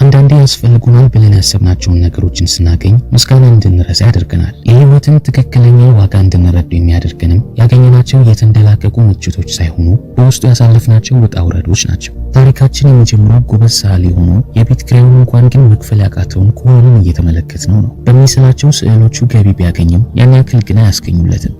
አንዳንዴ ያስፈልጉናል ብለን ያሰብናቸውን ነገሮችን ስናገኝ ምስጋና እንድንረሳ ያደርገናል። የህይወትን ትክክለኛ ዋጋ እንድንረዱ የሚያደርገንም ያገኘናቸው የተንደላቀቁ ምቾቶች ሳይሆኑ በውስጡ ያሳለፍናቸው ውጣ ውረዶች ናቸው። ታሪካችን የሚጀምረው ጎበዝ ሰዓሊ ሆኖ የቤት ኪራዩን እንኳን ግን መክፈል ያቃተውን ከሆኑን እየተመለከትነው ነው። በሚስላቸው ስዕሎቹ ገቢ ቢያገኝም ያን ያክል ግን አያስገኙለትም።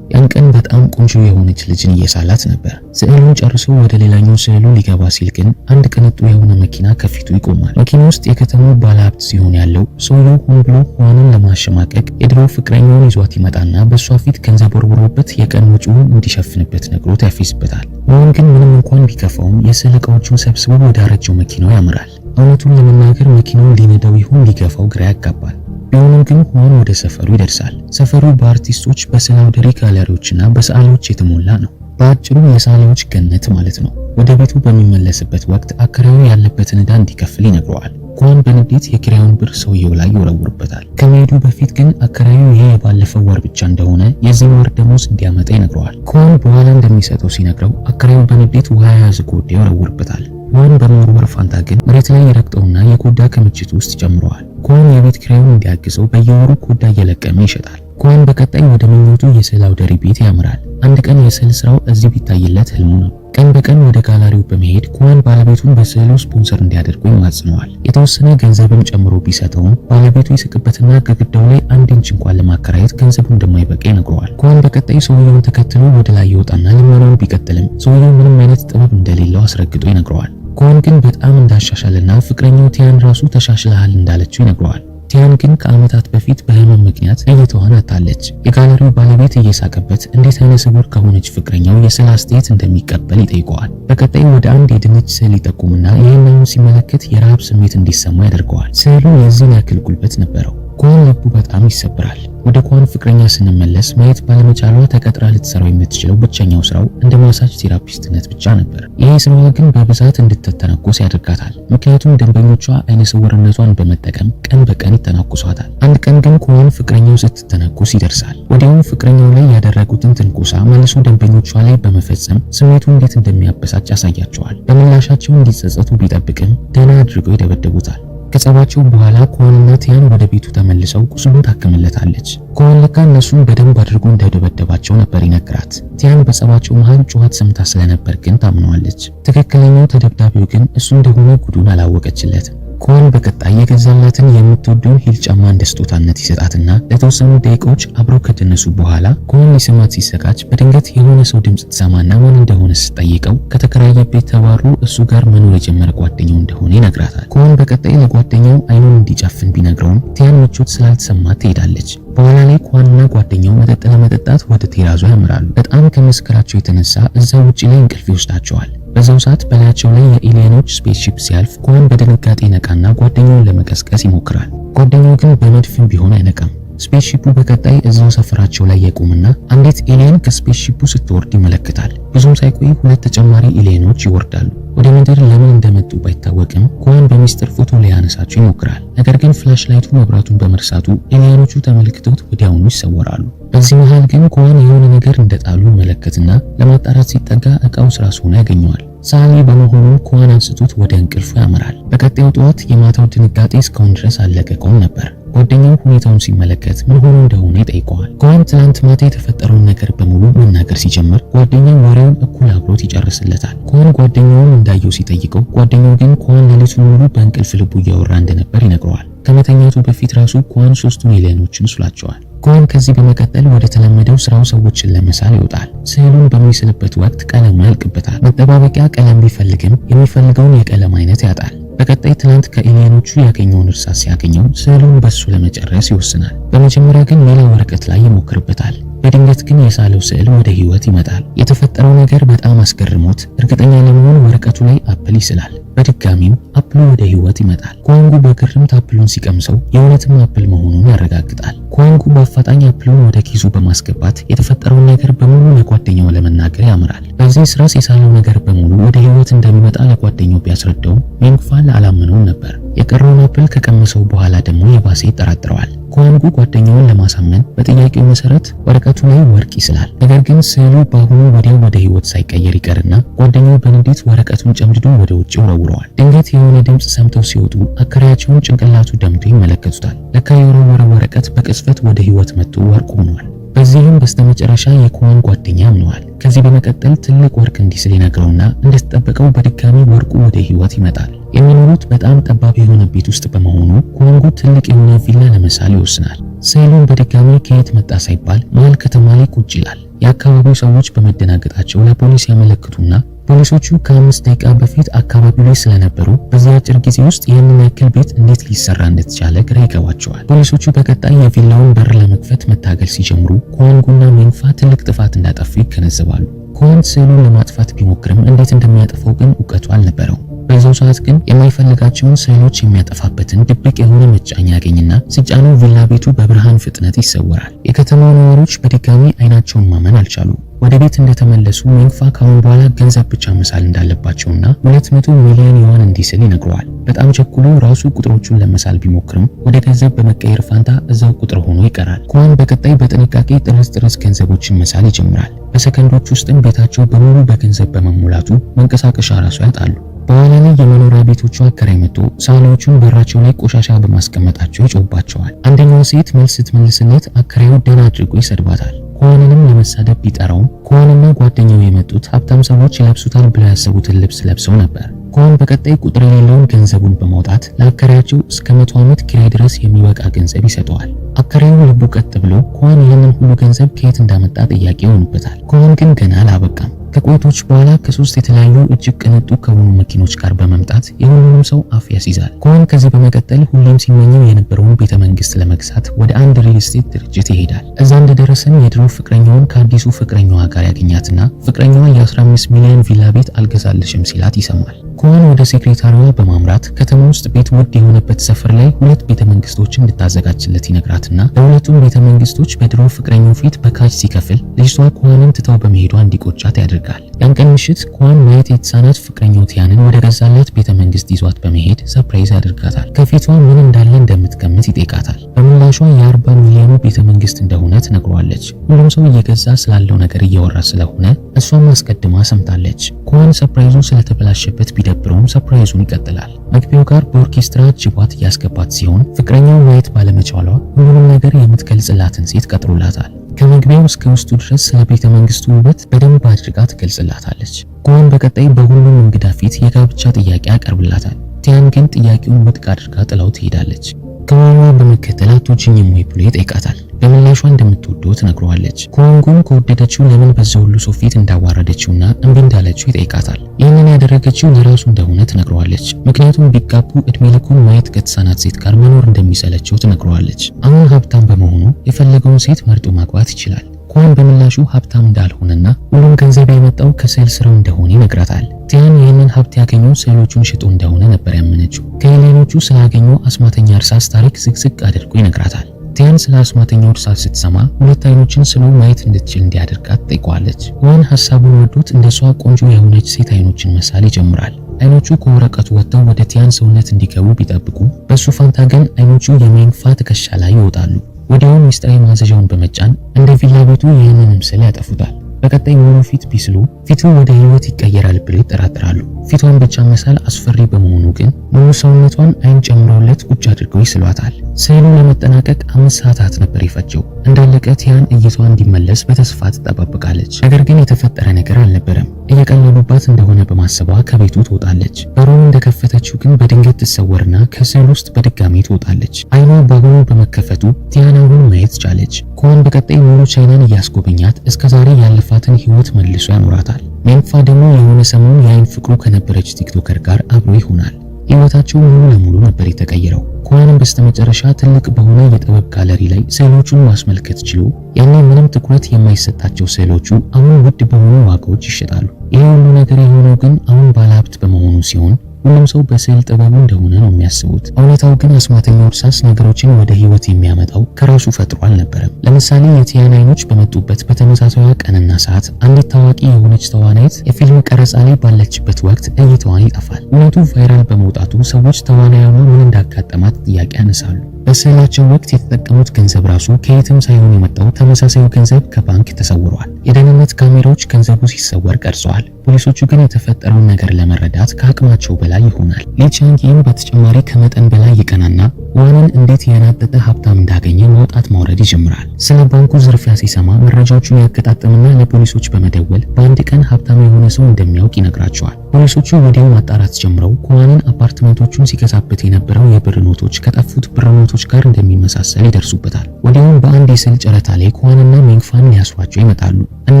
ያን ቀን በጣም ቆንጆ የሆነች ልጅን እየሳላት ነበር። ስዕሉን ጨርሶ ወደ ሌላኛው ስዕሉ ሊገባ ሲል ግን አንድ ቅንጡ የሆነ መኪና ከፊቱ ይቆማል። መኪና ውስጥ የከተማው ባለሀብት ሲሆን ያለው ሰውየው ሆን ብሎ ሔዋንን ለማሸማቀቅ የድሮ ፍቅረኛውን ይዟት ይመጣና በእሷ ፊት ገንዘብ ወርውሮበት የቀን ወጪውን እንዲሸፍንበት ነግሮት ያፌዝበታል። ሔዋን ግን ምንም እንኳን ቢከፋውም የስዕል ዕቃዎቹን ሰብስቦ ወደ አረጀው መኪናው ያምራል። እውነቱን ለመናገር መኪናውን ሊነዳው ይሁን ሊገፋው ግራ ያጋባል። ቢሆንም ግን ሔዋን ወደ ሰፈሩ ይደርሳል። ሰፈሩ በአርቲስቶች በስዕል አውደ ጋለሪዎችና በሰዓሊዎች የተሞላ ነው። በአጭሩ የሰዓሊዎች ገነት ማለት ነው። ወደ ቤቱ በሚመለስበት ወቅት አከራዩ ያለበትን ዕዳ እንዲከፍል ይነግረዋል። ሔዋን በንዴት የኪራዩን ብር ሰውየው ላይ ይወረውርበታል። ከመሄዱ በፊት ግን አከራዩ ይሄ የባለፈው ወር ብቻ እንደሆነ የዚህ ወር ደሞዝ እንዲያመጣ ይነግረዋል። ሔዋን በኋላ እንደሚሰጠው ሲነግረው አከራዩ በንዴት ውሃ የያዘ ኮዳ ይወረውርበታል። ሔዋን በመወርወር ፋንታ ግን መሬት ላይ ይረግጠውና የኮዳ ክምችት ውስጥ ጨምረዋል። ሔዋን የቤት ኪራዩን እንዲያግዘው በየወሩ ኮዳ እየለቀመ ይሸጣል። ሔዋን በቀጣይ ወደ ምኞቱ የስዕል አውደ ርዕይ ቤት ያምራል። አንድ ቀን የስዕል ስራው እዚህ ቢታይለት ህልሙ ነው። ቀን በቀን ወደ ጋለሪው በመሄድ ሔዋን ባለቤቱን በስዕሉ ስፖንሰር እንዲያደርጉ ይማጽነዋል። የተወሰነ ገንዘብም ጨምሮ ቢሰጠውም ባለቤቱ ይስቅበትና ግድግዳው ላይ አንድ ኢንች እንኳን ለማከራየት ገንዘቡ እንደማይበቃ ይነግረዋል። ሔዋን በቀጣይ ሰውየውን ተከትሎ ወደ ላይ ይወጣና ልመናውን ቢቀጥልም ሰውየው ምንም አይነት ጥበብ እንደሌለው አስረግጦ ይነግረዋል። ሔዋን ግን በጣም እንዳሻሻለና ፍቅረኛው ቲያን ራሱ ተሻሽለሃል እንዳለችው ይነግረዋል። ቲያን ግን ከዓመታት በፊት በህመም ምክንያት እይታዋን አጣለች። የጋለሪው ባለቤት እየሳቀበት እንዴት አይነ ስውር ከሆነች ፍቅረኛው የስዕል አስተያየት እንደሚቀበል ይጠይቀዋል። በቀጣይ ወደ አንድ የድንች ስዕል ይጠቁምና ይህንን ሲመለከት የረሃብ ስሜት እንዲሰማ ያደርገዋል። ስዕሉ የዚህን ያክል ጉልበት ነበረው። ሔዋን ልቡ በጣም ይሰብራል። ወደ ሔዋን ፍቅረኛ ስንመለስ ማየት ባለመቻሏ ተቀጥራ ልትሰራው የምትችለው ብቸኛው ስራው እንደ ማሳጅ ቴራፒስትነት ብቻ ነበር። ይሄ ስራዋ ግን በብዛት እንድትተነኮስ ያደርጋታል። ምክንያቱም ደንበኞቿ አይነ ስውርነቷን በመጠቀም ቀን በቀን ይተናኩሷታል። አንድ ቀን ግን ሔዋን ፍቅረኛው ስትተነኩስ ይደርሳል። ወዲያውኑ ፍቅረኛው ላይ ያደረጉትን ትንኩሳ መልሶ ደንበኞቿ ላይ በመፈጸም ስሜቱ እንዴት እንደሚያበሳጭ ያሳያቸዋል። በምላሻቸው እንዲጸጸቱ ቢጠብቅም ደህና አድርገው ይደበደቡታል። ከጸባቸው በኋላ ሔዋንና ቲያን ወደ ቤቱ ተመልሰው ቁስሉን ታክምለታለች። ሔዋን ለካ እነሱን በደንብ አድርጎ እንደደበደባቸው ነበር ይነግራት። ቲያን በጸባቸው መሃል ጩኸት ሰምታ ስለነበር ግን ታምነዋለች። ትክክለኛው ተደብዳቢው ግን እሱ እንደሆነ ጉዱን አላወቀችለትም። ሔዋን በቀጣይ የገዛላትን የምትወደውን ሂል ጫማ እንደ ስጦታነት ይሰጣትና ለተወሰኑ ደቂቃዎች አብረው ከደነሱ በኋላ ሔዋን ሊሰማት ሲዘጋጅ በድንገት የሆነ ሰው ድምጽ ትሰማና ማን እንደሆነ ስትጠይቀው ከተከራየበት ተባሩ እሱ ጋር መኖር የጀመረ ጓደኛው እንደሆነ ይነግራታል። ሔዋን በቀጣይ ለጓደኛው አይኑን እንዲጨፍን ቢነግረውም ቲያን ምቾት ስላልተሰማት ትሄዳለች። በኋላ ላይ ሔዋንና ጓደኛው መጠጥ ለመጠጣት ወደ ቴራዙ ያምራሉ። በጣም ከመስከራቸው የተነሳ እዛው ውጪ ላይ እንቅልፍ ይወስዳቸዋል። በዛው ሰዓት በላያቸው ላይ የኤሊየኖች ስፔስሺፕ ሲያልፍ ሔዋን በድንጋጤ ነቃና ጓደኛውን ለመቀስቀስ ይሞክራል። ጓደኛው ግን በመድፍም ቢሆን አይነቃም። ስፔስሺፑ በቀጣይ እዛው ሰፈራቸው ላይ የቆምና አንዲት ኤሊየን ከስፔስሺፑ ስትወርድ ይመለከታል። ብዙም ሳይቆይ ሁለት ተጨማሪ ኤሊየኖች ይወርዳሉ። ወደ ምድር ለምን እንደመጡ ባይታወቅም ሔዋን በሚስጥር ፎቶ ሊያነሳቸው ይሞክራል። ነገር ግን ፍላሽ ላይቱ መብራቱን በመርሳቱ ኤሊየኖቹ ተመልክተውት ወዲያውኑ ይሰወራሉ። በዚህ መሃል ግን ሔዋን የሆነ ነገር እንደጣሉ ይመለከትና ለማጣራት ሲጠጋ እቃው ስራስ ሆኖ ያገኘዋል። ሰዓሊ በመሆኑ ሔዋን አንስቶት ወደ እንቅልፉ ያመራል። በቀጣዩ ጠዋት የማታው ድንጋጤ እስካሁን ድረስ አለቀቀውም ነበር። ጓደኛው ሁኔታውን ሲመለከት ምን ሆኖ እንደሆነ ይጠይቀዋል። ሔዋን ትናንት ማታ የተፈጠረውን ነገር በሙሉ መናገር ሲጀምር ጓደኛው ወሬውን እኩል አብሮት ይጨርስለታል። ሔዋን ጓደኛውን እንዳየው ሲጠይቀው ጓደኛው ግን ሔዋን ሌሊቱን ሙሉ በእንቅልፍ ልቡ እያወራ እንደነበር ይነግረዋል። ከመተኛቱ በፊት ራሱ ሔዋን ሶስቱን ኤሊየኖችን ስሏቸዋል። ሔዋን ከዚህ በመቀጠል ወደ ተለመደው ስራው ሰዎችን ለመሳል ይወጣል። ስዕሉን በሚስልበት ወቅት ቀለሙ ያልቅበታል። መጠባበቂያ ቀለም ቢፈልግም የሚፈልገውን የቀለም አይነት ያጣል። በቀጣይ ትናንት ከኤሊየኖቹ ያገኘውን እርሳስ ሲያገኘው ስዕሉን በሱ ለመጨረስ ይወስናል። በመጀመሪያ ግን ሌላ ወረቀት ላይ ይሞክርበታል። በድንገት ግን የሳለው ስዕል ወደ ህይወት ይመጣል። የተፈጠረው ነገር በጣም አስገርሞት እርግጠኛ ለመሆን ወረቀቱ ላይ አፕል ይስላል። በድጋሚም አፕሉ ወደ ህይወት ይመጣል። ኳንጉ በግርምት አፕሉን ሲቀምሰው የእውነትም አፕል መሆኑን ያረጋግጣል። ኳንጉ በአፋጣኝ አፕሉን ወደ ኪሱ በማስገባት የተፈጠረውን ነገር በሙሉ ለጓደኛው ለመናገር ያምራል። በዚህ ስራስ የሳለው ነገር በሙሉ ወደ ህይወት እንደሚመጣ ለጓደኛው ቢያስረዳውም ሜንግፋል አላመነውም ነበር። የቀረውን አፕል ከቀመሰው በኋላ ደግሞ የባሰ ይጠራጥረዋል። ኳንጉ ጓደኛውን ለማሳመን በጥያቄው መሰረት ወረቀቱ ላይ ወርቅ ይስላል። ነገር ግን ስዕሉ በአሁኑ ወዲያው ወደ ህይወት ሳይቀየር ይቀርና ጓደኛው በንዴት ወረቀቱን ጨምድዶ ወደ ውጭ ወረውረዋል። ድንገት የሆነ ድምጽ ሰምተው ሲወጡ አከራያቸውን ጭንቅላቱ ደምቶ ይመለከቱታል። ለካ የወረወረው ወረቀት በቅጽበት ወደ ህይወት መጥቶ ወርቅ ሆኗል። በዚህም በስተመጨረሻ የኳን ጓደኛ አምነዋል። ከዚህ በመቀጠል ትልቅ ወርቅ እንዲስል ይነግረውና እንደተጠበቀው በድጋሚ ወርቁ ወደ ህይወት ይመጣል። የሚኖሩት በጣም ጠባብ የሆነ ቤት ውስጥ በመሆኑ ኳንጉ ትልቅ የሆነ ቪላ ለመሳል ይወስናል። ስዕሉን በድጋሚ ከየት መጣ ሳይባል መሃል ከተማ ላይ ቁጭ ይላል። የአካባቢው ሰዎች በመደናገጣቸው ለፖሊስ ያመለክቱና ፖሊሶቹ ከ5 ደቂቃ በፊት አካባቢው ላይ ስለነበሩ በዚህ አጭር ጊዜ ውስጥ ይህንን ያክል ቤት እንዴት ሊሰራ እንደተቻለ ግራ ይገባቸዋል። ፖሊሶቹ በቀጣይ የቪላውን በር ለመክፈት መታገል ሲጀምሩ ኳንጉና ሜንፋ ትልቅ ጥፋት እንዳጠፉ ይገነዘባሉ። ኳን ስዕሉን ለማጥፋት ቢሞክርም እንዴት እንደሚያጠፋው ግን እውቀቱ አልነበረውም። በዛው ሰዓት ግን የማይፈልጋቸውን ስዕሎች የሚያጠፋበትን ድብቅ የሆነ መጫኛ ያገኝና ሲጫነው ቪላ ቤቱ በብርሃን ፍጥነት ይሰወራል። የከተማው ነዋሪዎች በድጋሚ አይናቸውን ማመን አልቻሉም። ወደ ቤት እንደተመለሱ ሜንፋ ካሁን በኋላ ገንዘብ ብቻ መሳል እንዳለባቸውና 200 ሚሊዮን ዩዋን እንዲስል ይነግረዋል። በጣም ቸኩሎ ራሱ ቁጥሮቹን ለመሳል ቢሞክርም ወደ ገንዘብ በመቀየር ፋንታ እዛው ቁጥር ሆኖ ይቀራል። ኳን በቀጣይ በጥንቃቄ ጥርስ ገንዘቦችን መሳል ይጀምራል። በሰከንዶች ውስጥም ቤታቸው በሙሉ በገንዘብ በመሙላቱ መንቀሳቀሻ ራሱ ያጣሉ። በኋላ ላይ የመኖሪያ ቤቶቹ አከራይ መጥቶ ሳህኖቹን በራቸው ላይ ቆሻሻ በማስቀመጣቸው ይጮህባቸዋል። አንደኛዋ ሴት መልስ ስትመልስለት አከራዩ ደህና አድርጎ ይሰድባታል። ኳንንም ለመሳደብ ቢጠራውም ኳንና ጓደኛው የመጡት ሀብታም ሰዎች ይለብሱታል ብለው ያሰቡትን ልብስ ለብሰው ነበር። ኳን በቀጣይ ቁጥር የሌለውን ገንዘቡን በማውጣት ለአከራያቸው እስከ 100 ዓመት ኪራይ ድረስ የሚበቃ ገንዘብ ይሰጠዋል። አከራዩ ልቡ ቀጥ ብሎ ኳን ይህንን ሁሉ ገንዘብ ከየት እንዳመጣ ጥያቄ ይሆንበታል። ኳን ግን ገና አላበቃም። ከቆይቶች በኋላ ከ3 የተለያዩ እጅግ ቅንጡ ከሆኑ መኪኖች ጋር በመምጣት የሁሉንም ሰው አፍ ያስይዛል። ኳን ከዚህ በመቀጠል ሁሌም ሲመኘው የነበረውን ቤተመንግስት ለመግዛት ወደ አንድ ሪል ስቴት ድርጅት ይሄዳል። እዛ እንደደረሰም የድሮ ፍቅረኛውን ከአዲሱ ፍቅረኛዋ ጋር ያገኛትና ፍቅረኛዋ የ15 ሚሊዮን ቪላ ቤት አልገዛልሽም ሲላት ይሰማል። ኳን ወደ ሴክሬታሪዋ በማምራት ከተማ ውስጥ ቤት ውድ የሆነበት ሰፈር ላይ 2 ቤተመንግስቶችን እንድታዘጋጅለት ይነግራትና ለሁለቱም ቤተመንግስቶች በድሮ ፍቅረኛው ፊት በካሽ ሲከፍል ልጅቷ ኳንን ትታው በመሄዷ እንዲቆጫት ያደርጋል። ያን ቀን ምሽት ኳን ማየት የተሳናት ፍቅረኛው ቲያንን ወደ ገዛላት ቤተመንግስት ይዟት በመሄድ ሰርፕራይዝ ያደርጋታል። ከፊቷ ምን እንዳለ እንደምትገምት ይጠይቃታል። በምላሿ የ40 ሚሊዮኑ ቤተመንግስት እንደሆነ ትነግሯለች። ሁሉም ሰው እየገዛ ስላለው ነገር እያወራ ስለሆነ እሷም አስቀድማ ሰምታለች። ኳን ሰርፕራይዙ ስለተበላሸበት ቢደብረውም ሰርፕራይዙን ይቀጥላል። መግቢያው ጋር በኦርኬስትራ ጅቧት እያስገባት ሲሆን ፍቅረኛው ማየት ባለመቻሏ ሁሉንም ነገር የምትገልጽላትን ሴት ቀጥሮላታል። ከመግቢያው እስከ ውስጡ ድረስ ስለ ቤተ መንግስቱ ውበት በደንብ አድርጋ ትገልጽላታለች። ኳን በቀጣይ በሁሉም እንግዳ ፊት የጋብቻ ጥያቄ ያቀርብላታል። ቲያን ግን ጥያቄውን ውድቅ አድርጋ ጥላው ትሄዳለች። ከኋሏ በመከተል አትወጂኝም ወይ ብሎ ይጠይቃታል። በምላሿ እንደምትወደው ትነግረዋለች። ኳንጉን ከወደደችው ለምን በዛው ሁሉ ሰው ፊት እንዳዋረደችውና እምቢ እንዳለችው ይጠይቃታል። ይህንን ያደረገችው ለራሱ እንደሆነ ትነግረዋለች። ምክንያቱም ቢጋቡ እድሜ ልኩን ማየት ከተሳናት ሴት ጋር መኖር እንደሚሰለቸው ትነግረዋለች። አሁን ሀብታም በመሆኑ የፈለገውን ሴት መርጦ ማግባት ይችላል። ኳን በምላሹ ሀብታም እንዳልሆነና ሁሉም ገንዘብ የመጣው ከስዕል ስራው እንደሆነ ይነግራታል። ቲያን ይህንን ሀብት ያገኘው ስዕሎቹን ሽጦ እንደሆነ ነበር ያመነችው። ከሄሌኖቹ ስላገኘው አስማተኛ እርሳስ ታሪክ ዝግዝግ አድርጎ ይነግራታል። ቲያን ስለ አስማተኛው እርሳስ ስትሰማ 2 አይኖችን ስሎ ማየት እንድትችል እንዲያደርጋት ጠይቀዋለች። ኳን ሀሳቡን ወዶት እንደሷ ቆንጆ የሆነች ሴት አይኖችን መሳል ይጀምራል። አይኖቹ ከወረቀቱ ወጥተው ወደ ቲያን ሰውነት እንዲገቡ ቢጠብቁ በሱ ፋንታ ግን አይኖቹ የሜንፋ ትከሻ ላይ ይወጣሉ። ወዲያው ሚስጥራዊ ማዘዣውን በመጫን እንደ ቪላ ቤቱ ይህንንም ስዕል ያጠፉታል። በቀጣይ ሙሉ ፊት ቢስሉ ፊቱ ወደ ህይወት ይቀየራል ብለው ይጠራጠራሉ። ፊቷን ብቻ መሳል አስፈሪ በመሆኑ ግን ሙሉ ሰውነቷን አይን ጨምረውለት ቁጭ አድርገው ይስሏታል። ስዕሉ ለመጠናቀቅ 5 ሰዓታት ነበር የፈጀው። እንዳለቀ ቲያን እይቷ እንዲመለስ በተስፋ ትጠባበቃለች። ነገር ግን የተፈጠረ ነገር አልነበረም። እየቀለሉባት እንደሆነ በማሰቧ ከቤቱ ትወጣለች። በሩን እንደከፈተችው ግን በድንገት ትሰወርና ከስዕል ውስጥ በድጋሚ ትወጣለች። አይኗ በአሁኑ በመከፈቱ ቲያን አሁን ማየት ቻለች። ኳን በቀጣይ ሙሉ ቻይናን እያስጎበኛት እስከዛሬ ያለፋትን ህይወት መልሶ ያኖራታል። ሜንፋ ደግሞ የሆነ ሰሞን የአይን ፍቅሩ ከነበረች ቲክቶከር ጋር አብሮ ይሆናል። ህይወታቸው ሙሉ ለሙሉ ነበር የተቀየረው። ኳንም በስተመጨረሻ ትልቅ በሆነ የጥበብ ጋለሪ ላይ ስዕሎቹን ማስመልከት ችሎ ያኔ ምንም ትኩረት የማይሰጣቸው ስዕሎቹ አሁን ውድ በሆኑ ዋጋዎች ይሸጣሉ። ይሄ ሁሉ ነገር የሆነው ግን አሁን ባለሀብት በመሆኑ ሲሆን ሁሉም ሰው በስዕል ጥበቡ እንደሆነ ነው የሚያስቡት። እውነታው ግን አስማተኛው እርሳስ ነገሮችን ወደ ህይወት የሚያመጣው ከራሱ ፈጥሮ አልነበረም። ለምሳሌ የቲያን አይኖች በመጡበት በተመሳሳይ ቀንና ሰዓት አንዲት ታዋቂ የሆነች ተዋናይት የፊልም ቀረጻ ላይ ባለችበት ወቅት እይታዋን ይጠፋል። እውነቱ ቫይራል በመውጣቱ ሰዎች ተዋናይዋ ምን እንዳጋጠማት ጥያቄ ያነሳሉ። በስዕላቸው ወቅት የተጠቀሙት ገንዘብ ራሱ ከየትም ሳይሆን የመጣው ተመሳሳዩ ገንዘብ ከባንክ ተሰውሯል። የደህንነት ካሜራዎች ገንዘቡ ሲሰወር ቀርጸዋል። ፖሊሶቹ ግን የተፈጠረውን ነገር ለመረዳት ከአቅማቸው በላይ ይሆናል። ሊ ቻንግ-ሂም በተጨማሪ ከመጠን በላይ ይቀናና ዋንን እንዴት የናጠጠ ሀብታም እንዳገኘ ማውጣት ማውረድ ይጀምራል። ስለ ባንኩ ዝርፊያ ሲሰማ መረጃዎቹን ያገጣጥምና ለፖሊሶች በመደወል በአንድ ቀን ሀብታም የሆነ ሰው እንደሚያውቅ ይነግራቸዋል። ፖሊሶቹ ወዲያው ማጣራት ጀምረው ዋንን አፓርትመንቶቹን ሲገዛበት የነበረው የብር ኖቶች ከጠፉት ብር ኖቶች ጋር እንደሚመሳሰል ይደርሱበታል። ወዲያውም በአንድ የስዕል ጨረታ ላይ ኳንና ሜንግፋን ሊያስሯቸው ይመጣሉ። እነ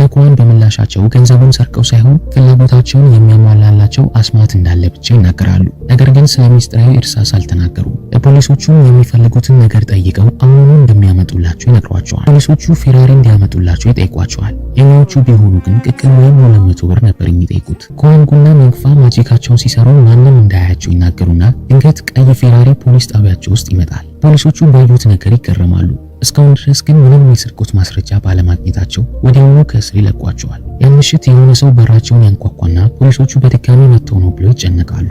ኳን በምላሻቸው ገንዘቡን ሰርቀው ሳይሆን ፍላጎታቸውን የሚያሟላላቸው አስማት እንዳለ ብቻ ይናገራሉ። ነገር ግን ስለ ሚስጥራዊ እርሳስ አልተናገሩም። ለፖሊሶቹም የሚፈልጉትን ነገር ጠይቀው አሁኑኑ እንደሚያመጡላቸው ይነግሯቸዋል። ፖሊሶቹ ፌራሪ እንዲያመጡላቸው ይጠይቋቸዋል። የኛዎቹ ቢሆኑ ግን ቅቅል ወይም 200 ብር ነበር የሚጠይቁት። ኳንጉና ሜንግፋ ማጂካቸውን ሲሰሩ ማንም እንዳያያቸው ይናገሩና ድንገት ቀይ ፌራሪ ፖሊስ ጣቢያቸው ውስጥ ይመጣል። ፖሊሶቹ ባዩት ነገር ይገረማሉ። እስካሁን ድረስ ግን ምንም የስርቆት ማስረጃ ባለማግኘታቸው ወዲያውኑ ከእስር ይለቋቸዋል። ያን ምሽት የሆነ ሰው በራቸውን ያንኳኳና ፖሊሶቹ በድጋሚ መጥተው ነው ብለው ይጨነቃሉ።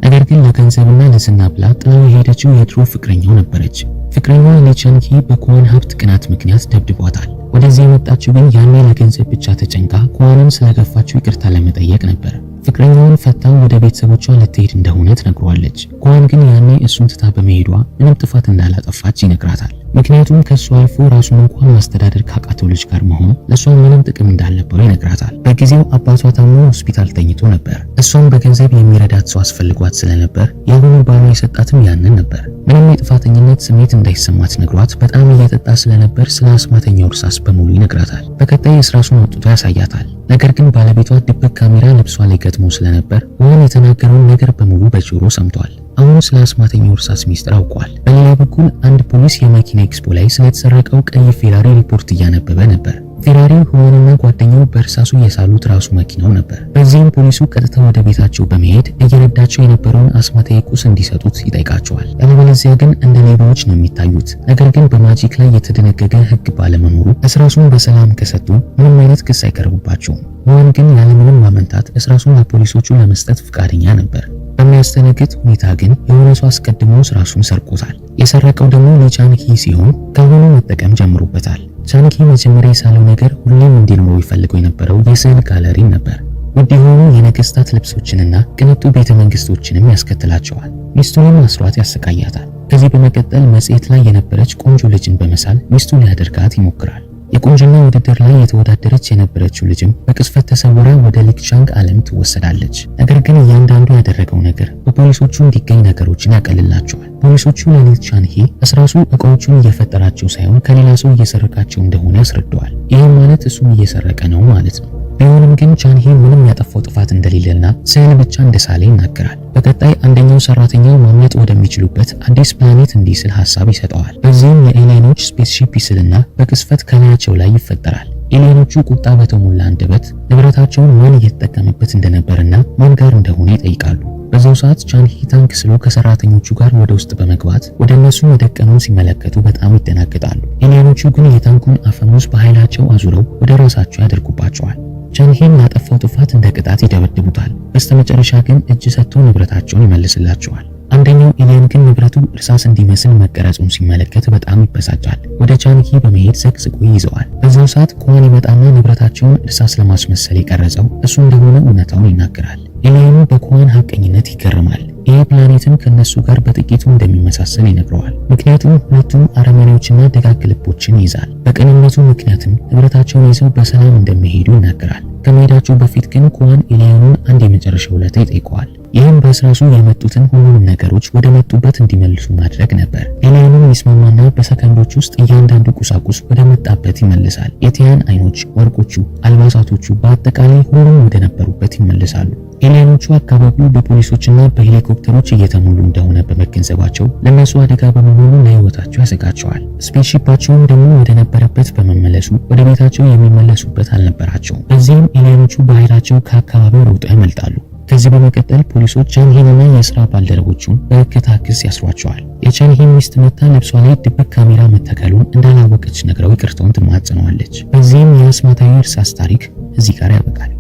ነገር ግን ለገንዘብና ለዝና ብላ ጥላው የሄደችው የድሮ ፍቅረኛው ነበረች። ፍቅረኛዋ ሊ ቻንግ-ሂ በኳን ሀብት ቅናት ምክንያት ደብድቧታል። ወደዚህ የመጣችው ግን ያኔ ለገንዘብ ብቻ ተጨንቃ ኳንን ስለገፋችው ይቅርታ ለመጠየቅ ነበር። ፍቅረኛውን ፈታው ወደ ቤተሰቦቿ ልትሄድ እንደሆነ ትነግሯለች። ኳን ግን ያኔ እሱን ትታ በመሄዷ ምንም ጥፋት እንዳላጠፋች ይነግራታል። ምክንያቱም ከሱ አልፎ ራሱን እንኳን ማስተዳደር ካቃተው ልጅ ጋር መሆን ለሷ ምንም ጥቅም እንዳልነበረው ይነግራታል። በጊዜው አባቷ ታሞ ሆስፒታል ተኝቶ ነበር። እሷም በገንዘብ የሚረዳት ሰው አስፈልጓት ስለነበር የአሁኑ ባሏ የሰጣትም ያንን ነበር። ምንም የጥፋተኝነት ስሜት እንዳይሰማት ነግሯት በጣም እየጠጣ ስለነበር ስለ አስማተኛው እርሳስ በሙሉ ይነግራታል። በቀጣይ እርሳሱን አውጥቶ ያሳያታል። ነገር ግን ባለቤቷ ድብቅ ካሜራ ልብሷ ላይ ገጥሞ ስለነበር ዋን የተናገረውን ነገር በሙሉ በጆሮ ሰምቷል። አሁን ስለ አስማተኛው እርሳስ ሚስጥር አውቋል። በሌላ በኩል አንድ ፖሊስ የመኪና ኤክስፖ ላይ ስለተሰረቀው ቀይ ፌራሪ ሪፖርት እያነበበ ነበር። ፌራሪው ዋንና ጓደኛው በእርሳሱ የሳሉት ራሱ መኪናው ነበር። በዚህም ፖሊሱ ቀጥታ ወደ ቤታቸው በመሄድ እየረዳቸው የነበረውን አስማታዊ ቁስ እንዲሰጡት ይጠይቃቸዋል። ያለበለዚያ ግን እንደ ሌባዎች ነው የሚታዩት። ነገር ግን በማጂክ ላይ የተደነገገ ሕግ ባለመኖሩ እርሳሱን በሰላም ከሰጡ ምንም አይነት ክስ አይቀርብባቸውም። ዋን ግን ያለምንም ማመንታት እርሳሱን ለፖሊሶቹ ለመስጠት ፈቃደኛ ነበር። በሚያስደነግጥ ሁኔታ ግን የሆነ ሰው አስቀድሞ እርሳሱን ሰርቆታል። የሰረቀው ደግሞ ሊ ቻንግ-ሂ ሲሆን ከአሁኑ መጠቀም ጀምሮበታል። ቻንግ-ሂ መጀመሪያ የሳለው ነገር ሁሌም እንዲኖረው ይፈልገው የነበረው የስዕል ጋለሪን ነበር። ውድ የሆኑ የነገስታት ልብሶችንና ቅንጡ ቤተ መንግስቶችንም ያስከትላቸዋል። ሚስቱንም አስሯት ያሰቃያታል። ከዚህ በመቀጠል መጽሔት ላይ የነበረች ቆንጆ ልጅን በመሳል ሚስቱ ሊያደርጋት ይሞክራል። የቁንጅና ውድድር ላይ የተወዳደረች የነበረችው ልጅም በቅስፈት ተሰውራ ወደ ሊ ቻንግ ዓለም ትወሰዳለች። ነገር ግን እያንዳንዱ ያደረገው ነገር በፖሊሶቹ እንዲገኝ ነገሮችን ያቀልላቸዋል። ፖሊሶቹ ለሊ ቻንግ-ሂ እርሳሱ እቃዎቹን እየፈጠራቸው ሳይሆን ከሌላ ሰው እየሰረቃቸው እንደሆነ ያስረዳዋል። ይህም ማለት እሱም እየሰረቀ ነው ማለት ነው። ቢሆንም ግን ቻንግ-ሂ ምንም ያጠፋው ጥፋት እንደሌለና ስዕል ብቻ እንደሳለ ይናገራል። በቀጣይ አንደኛው ሰራተኛው ማምለጥ ወደሚችሉበት አዲስ ፕላኔት እንዲስል ሐሳብ ይሰጠዋል። በዚህም የኤሊየኖች ስፔስሺፕ ይስልና በቅስፈት ከላያቸው ላይ ይፈጠራል። ኤሊየኖቹ ቁጣ በተሞላ አንደበት ንብረታቸውን ማን እየተጠቀመበት እንደነበርና ማን ጋር እንደሆነ ይጠይቃሉ። በዛው ሰዓት ቻንግ-ሂ ታንክ ስሎ ከሰራተኞቹ ጋር ወደ ውስጥ በመግባት ወደ እነሱ የደቀነውን ሲመለከቱ በጣም ይደናገጣሉ። ኤሊየኖቹ ግን የታንኩን አፈሙዝ በኃይላቸው አዙረው ወደ ራሳቸው ያደርጉባቸዋል። ቻንግ-ሂን ላጠፋው ጥፋት እንደ ቅጣት ይደበድቡታል። በስተመጨረሻ ግን እጅ ሰጥቶ ንብረታቸውን ይመልስላቸዋል። አንደኛው ኤሊየን ግን ንብረቱ እርሳስ እንዲመስል መቀረጹን ሲመለከት በጣም ይበሳጫል። ወደ ቻንግ-ሂ በመሄድ ዘቅዝቆ ይይዘዋል። በዛው ሰዓት ኳን ይመጣና ንብረታቸውን እርሳስ ለማስመሰል የቀረጸው እሱ እንደሆነ እውነታውን ይናገራል። ኤሊየኑ በኳን ሐቀኝነት ይገርማል። ይህ ፕላኔትም ከነሱ ጋር በጥቂቱ እንደሚመሳሰል ይነግረዋል። ምክንያቱም ሁለቱም አረመኔዎችና ደጋግ ልቦችን ይይዛል። በቅንነቱ ምክንያትም ንብረታቸውን ይዘው በሰላም እንደሚሄዱ ይናገራል። ከመሄዳቸው በፊት ግን ኳን ኤሊየኑን አንድ የመጨረሻ ውለታ ይጠይቀዋል። ይህም በእርሳሱ የመጡትን ሁሉንም ነገሮች ወደ መጡበት እንዲመልሱ ማድረግ ነበር። ኤሊየኑን ይስማማና በሰከንዶች ውስጥ እያንዳንዱ ቁሳቁስ ወደ መጣበት ይመልሳል። የቲያን አይኖች፣ ወርቆቹ፣ አልባሳቶቹ በአጠቃላይ ሁሉም ወደ ነበሩበት ይመልሳሉ። ኤሊየኖቹ አካባቢው በፖሊሶችና በሄሊኮፕተሮች እየተሞሉ እንደሆነ በመገንዘባቸው ለነሱ አደጋ በመሆኑ ለህይወታቸው ያሰጋቸዋል። ስፔስሺፓቸውም ደግሞ ወደ ነበረበት በመመለሱ ወደ ቤታቸው የሚመለሱበት አልነበራቸውም። በዚህም ኤሊየኖቹ በኃይላቸው ከአካባቢው ሮጠው ያመልጣሉ። ከዚህ በመቀጠል ፖሊሶች ቻንግ-ሂንና የስራ ባልደረቦቹን በእገታ ክስ ያስሯቸዋል። የቻንግ-ሂን ሚስት መታ ልብሷ ላይ ድብቅ ካሜራ መተከሉን እንዳላወቀች ነግረው ይቅርታውን ትማጸነዋለች። በዚህም የአስማታዊ እርሳስ ታሪክ እዚህ ጋር ያበቃል።